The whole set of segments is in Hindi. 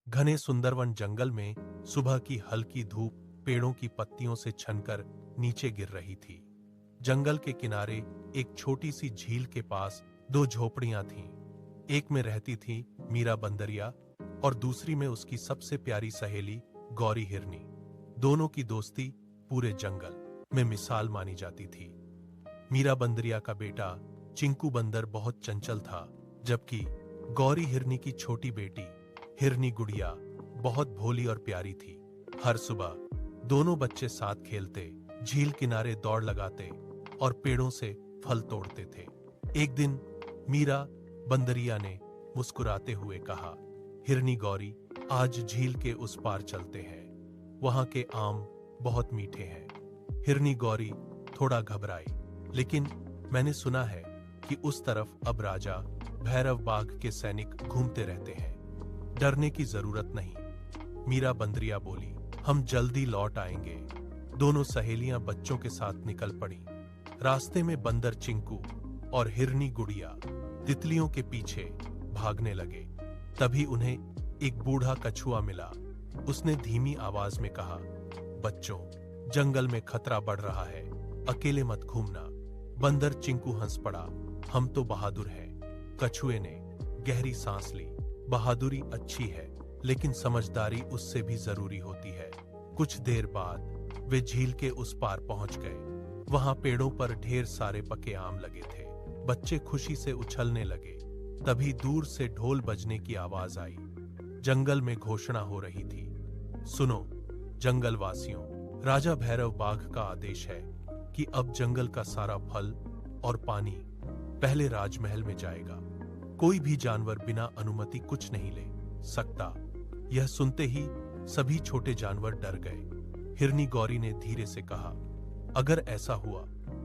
घने सुंदरवन जंगल में सुबह की हल्की धूप पेड़ों की पत्तियों से छनकर नीचे गिर रही थी। जंगल के किनारे एक छोटी सी झील के पास दो झोपड़ियां थीं। एक में रहती थी मीरा बंदरिया और दूसरी में उसकी सबसे प्यारी सहेली गौरी हिरनी। दोनों की दोस्ती पूरे जंगल में मिसाल मानी जाती थी। मीरा बंदरिया का बेटा चिंकू बंदर बहुत चंचल था, जबकि गौरी हिरनी की छोटी बेटी हिरनी गुड़िया बहुत भोली और प्यारी थी। हर सुबह दोनों बच्चे साथ खेलते, झील किनारे दौड़ लगाते और पेड़ों से फल तोड़ते थे। एक दिन मीरा बंदरिया ने मुस्कुराते हुए कहा, हिरनी गौरी, आज झील के उस पार चलते हैं, वहां के आम बहुत मीठे हैं। हिरनी गौरी थोड़ा घबराई, लेकिन मैंने सुना है कि उस तरफ अब राजा भैरव बाघ के सैनिक घूमते रहते हैं। डरने की जरूरत नहीं, मीरा बंदरिया बोली, हम जल्दी लौट आएंगे। दोनों सहेलियां बच्चों के साथ निकल पड़ी। रास्ते में बंदर चिंकू और हिरनी गुड़िया तितलियों के पीछे भागने लगे। तभी उन्हें एक बूढ़ा कछुआ मिला। उसने धीमी आवाज में कहा, बच्चों, जंगल में खतरा बढ़ रहा है, अकेले मत घूमना। बंदर चिंकू हंस पड़ा, हम तो बहादुर हैं। कछुए ने गहरी सांस ली, बहादुरी अच्छी है, लेकिन समझदारी उससे भी जरूरी होती है। कुछ देर बाद वे झील के उस पार पहुंच गए। वहां पेड़ों पर ढेर सारे पके आम लगे थे। बच्चे खुशी से उछलने लगे। तभी दूर से ढोल बजने की आवाज आई। जंगल में घोषणा हो रही थी, सुनो जंगल वासियों, राजा भैरव बाघ का आदेश है कि अब जंगल का सारा फल और पानी पहले राजमहल में जाएगा। कोई भी जानवर बिना अनुमति कुछ नहीं ले सकता। यह सुनते ही सभी छोटे जानवर डर गए। हिरनी गौरी ने धीरे से कहा, अगर ऐसा हुआ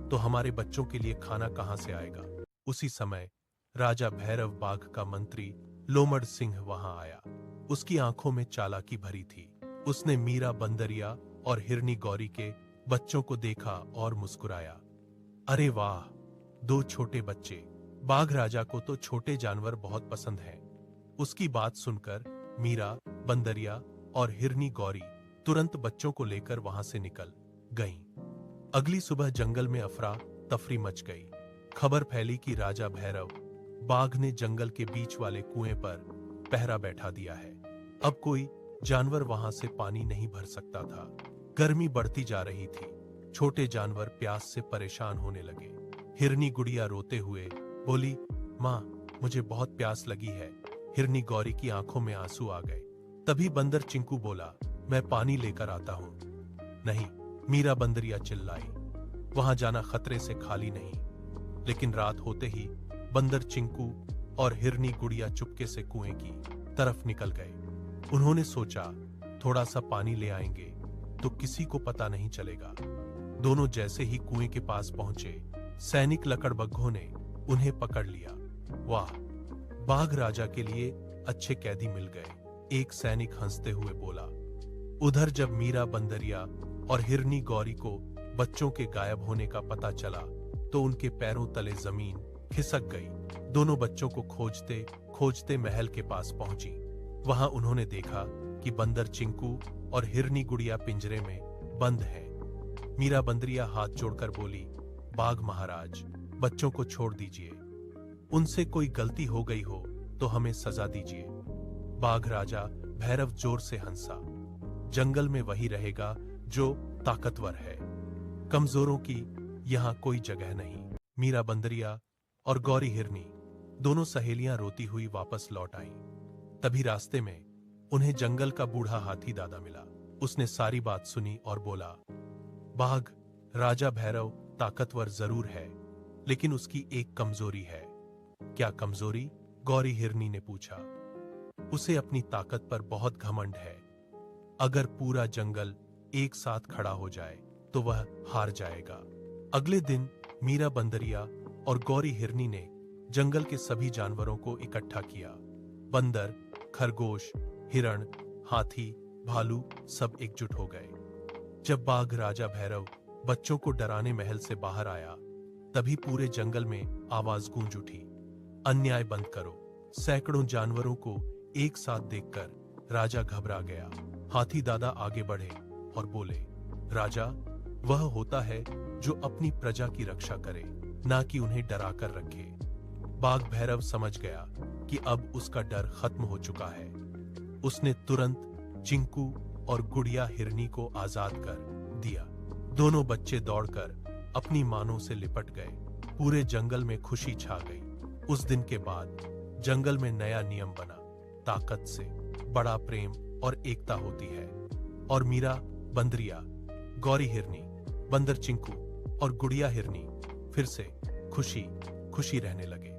तो हमारे बच्चों के लिए खाना कहां से आएगा। उसी समय राजा भैरव बाघ का मंत्री लोमड़ सिंह वहां आया। उसकी आंखों में चालाकी भरी थी। उसने मीरा बंदरिया और हिरनी गौरी के बच्चों को देखा और मुस्कुराया। अरे वाह, दो छोटे बच्चे। बाघ राजा को तो छोटे जानवर बहुत पसंद हैं। उसकी बात सुनकर मीरा बंदरिया और हिरनी गौरी तुरंत बच्चों को लेकर वहां से निकल गईं। अगली सुबह जंगल में अफरा तफरी मच गई। खबर फैली कि राजा भैरव बाघ ने जंगल के बीच वाले कुएं पर पहरा बैठा दिया है। अब कोई जानवर वहां से पानी नहीं भर सकता था। गर्मी बढ़ती जा रही थी। छोटे जानवर प्यास से परेशान होने लगे। हिरनी गुड़िया रोते हुए बोली, माँ, मुझे बहुत प्यास लगी है। हिरनी गौरी की आंखों में आंसू आ गए। तभी बंदर चिंकू बोला, मैं पानी लेकर आता हूं। नहीं, मीरा बंदरिया चिल्लाई, वहां जाना खतरे से खाली नहीं। लेकिन रात होते ही बंदर चिंकू और हिरनी गुड़िया चुपके से कुएं की तरफ निकल गए। उन्होंने सोचा, थोड़ा सा पानी ले आएंगे तो किसी को पता नहीं चलेगा। दोनों जैसे ही कुएं के पास पहुंचे, सैनिक लकड़बग्घों ने उन्हें पकड़ लिया। वाह, बाघ राजा के लिए अच्छे कैदी मिल गए, एक सैनिक हंसते हुए बोला। उधर जब मीरा बंदरिया और हिरनी गौरी को बच्चों के गायब होने का पता चला तो उनके पैरों तले जमीन खिसक गई। दोनों बच्चों को खोजते खोजते महल के पास पहुंची। वहां उन्होंने देखा कि बंदर चिंकू और हिरनी गुड़िया पिंजरे में बंद है। मीरा बंदरिया हाथ जोड़कर बोली, बाघ महाराज, बच्चों को छोड़ दीजिए। उनसे कोई गलती हो गई हो तो हमें सजा दीजिए। बाघ राजा भैरव जोर से हंसा, जंगल में वही रहेगा जो ताकतवर है, कमजोरों की यहां कोई जगह नहीं। मीरा बंदरिया और गौरी हिरनी दोनों सहेलियां रोती हुई वापस लौट आईं। तभी रास्ते में उन्हें जंगल का बूढ़ा हाथी दादा मिला। उसने सारी बात सुनी और बोला, बाघ राजा भैरव ताकतवर जरूर है, लेकिन उसकी एक कमजोरी है। क्या कमजोरी? गौरी हिरनी ने पूछा। उसे अपनी ताकत पर बहुत घमंड है। अगर पूरा जंगल एक साथ खड़ा हो जाए तो वह हार जाएगा। अगले दिन मीरा बंदरिया और गौरी हिरनी ने जंगल के सभी जानवरों को इकट्ठा किया। बंदर, खरगोश, हिरण, हाथी, भालू सब एकजुट हो गए। जब बाघ राजा भैरव बच्चों को डराने महल से बाहर आया, तभी पूरे जंगल में आवाज गूंज उठी, अन्याय बंद करो। सैकड़ों जानवरों को एक साथ देखकर राजा घबरा गया। हाथी दादा आगे बढ़े और बोले, राजा, वह होता है जो अपनी प्रजा की रक्षा करे, ना कि उन्हें डरा कर रखे। बाघ भैरव समझ गया कि अब उसका डर खत्म हो चुका है। उसने तुरंत चिंकू और गुड़िया हिरनी को आजाद कर दिया। दोनों बच्चे दौड़कर अपनी मानों से लिपट गए। पूरे जंगल में खुशी छा गई। उस दिन के बाद जंगल में नया नियम बना, ताकत से बड़ा प्रेम और एकता होती है। और मीरा बंदरिया, गौरी हिरनी, बंदर चिंकू और गुड़िया हिरनी फिर से खुशी खुशी रहने लगे।